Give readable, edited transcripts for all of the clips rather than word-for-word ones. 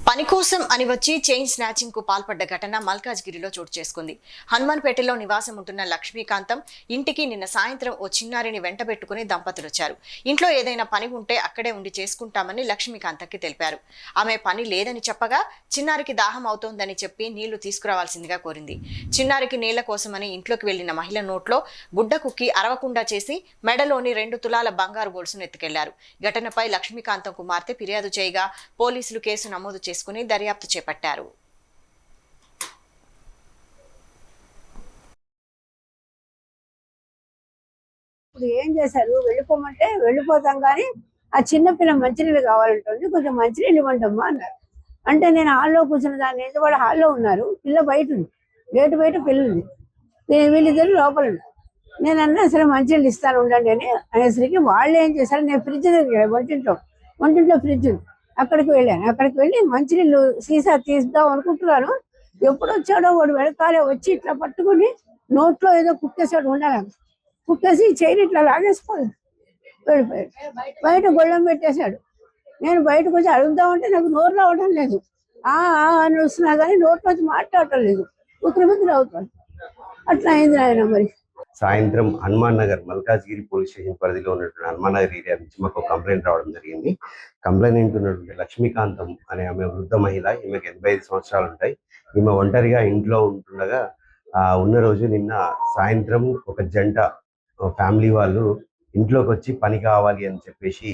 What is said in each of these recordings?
పని కోసం అని వచ్చి చైన్ స్నాచింగ్ కు పాల్పడ్డ ఘటన మల్కాజ్గిరిలో చోటు చేసుకుంది. హనుమాన్పేటలో నివాసం ఉంటున్న లక్ష్మీకాంతం ఇంటికి నిన్న సాయంత్రం ఓ చిన్నారిని వెంటబెట్టుకుని దంపతులు వచ్చారు. ఇంట్లో ఏదైనా పని ఉంటే అక్కడే ఉండి చేసుకుంటామని లక్ష్మీకాంతకి తెలిపారు. ఆమె పని లేదని చెప్పగా చిన్నారికి దాహం అవుతోందని చెప్పి నీళ్లు తీసుకురావాల్సిందిగా కోరింది. చిన్నారికి నీళ్ల కోసమని ఇంట్లోకి వెళ్లిన మహిళ నోట్లో గుడ్డ కుక్కి అరవకుండా చేసి మెడలోని 2 తులాల బంగారు గొలుసును ఎత్తుకెళ్లారు. ఘటనపై లక్ష్మీకాంతం కుమార్తె ఫిర్యాదు చేయగా పోలీసులు కేసు నమోదు చేసుకుని దర్యాప్తు చేపట్టారు. ఇప్పుడు ఏం చేశారు, వెళ్ళిపోమంటే వెళ్ళిపోతాం కానీ ఆ చిన్నపిల్ల మంచినీళ్ళు కావాలంటుంది, కొంచెం మంచినీళ్ళు ఇవ్వండమ్మా అన్నారు. అంటే నేను హాల్లో కూర్చున్న దాన్ని వాళ్ళు హాల్లో ఉన్నారు, పిల్ల బయట ఉంది, గేటు బయట పిల్ల ఉంది, వీళ్ళిద్దరు లోపల ఉన్నారు. నేను అన్నా అసలు మంచినీళ్ళు ఇస్తాను ఉండండి అని అనేసరికి వాళ్ళు ఏం చేశారు, నేను ఫ్రిడ్జ్ దగ్గర వంటింట్లో ఫ్రిడ్జ్ ఉంది, అక్కడికి వెళ్ళాను. అక్కడికి వెళ్ళి మంచినీళ్ళు సీసా తీద్దాం అనుకుంటున్నాను. ఎప్పుడు వచ్చాడో వాడు వెనకాలే వచ్చి ఇట్లా పట్టుకుని నోట్లో ఏదో కుక్కేసాడు, ఉండాలి కుక్కేసి చైన్ ఇట్లా లాగేసుకోలేదు, వెళ్ళిపోయాడు. బయట గొళ్ళెం పెట్టేశాడు. నేను బయటకు వచ్చి అడుగుదామంటే నాకు నోరు రావడం లేదు, అని వస్తున్నా కానీ నోట్లోంచి మాట్లాడటం లేదు, ఉత్తరమిత్రులు అవుతాడు. అట్లా అయింది ఆయన. మరి సాయంత్రం హనుమాన్ నగర్ మల్కాజ్గిరి పోలీస్ స్టేషన్ పరిధిలో ఉన్నటువంటి హనుమాన్ నగర్ ఏరియా నుంచి మాకు కంప్లైంట్ రావడం జరిగింది. కంప్లైంట్ ఉన్నటువంటి లక్ష్మీకాంతం అనే ఆమె వృద్ధ మహిళ, ఈమెకి 85 సంవత్సరాలు ఉంటాయి. ఈమె ఒంటరిగా ఇంట్లో ఉంటుండగా ఉన్న రోజు నిన్న సాయంత్రం ఒక జంట ఫ్యామిలీ వాళ్ళు ఇంట్లోకి వచ్చి పని కావాలి అని చెప్పేసి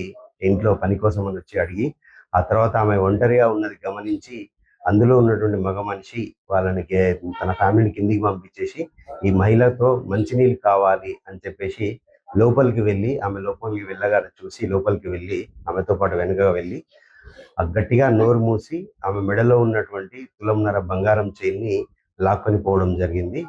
ఇంట్లో పని కోసం అని వచ్చి అడిగి, ఆ తర్వాత ఆమె ఒంటరిగా ఉన్నది గమనించి అందులో ఉన్నటువంటి మగ మనిషి వాళ్ళని తన ఫ్యామిలీని కిందికి పంపించేసి ఈ మహిళతో మంచినీళ్ళు కావాలి అని చెప్పేసి లోపలికి వెళ్ళి, ఆమె లోపలికి వెళ్ళగానే చూసి లోపలికి వెళ్ళి ఆమెతో పాటు వెనుకగా వెళ్ళి గట్టిగా నోరు మూసి ఆమె మెడలో ఉన్నటువంటి తులంన్నర బంగారం చైన్ని లాక్కొని పోవడం జరిగింది.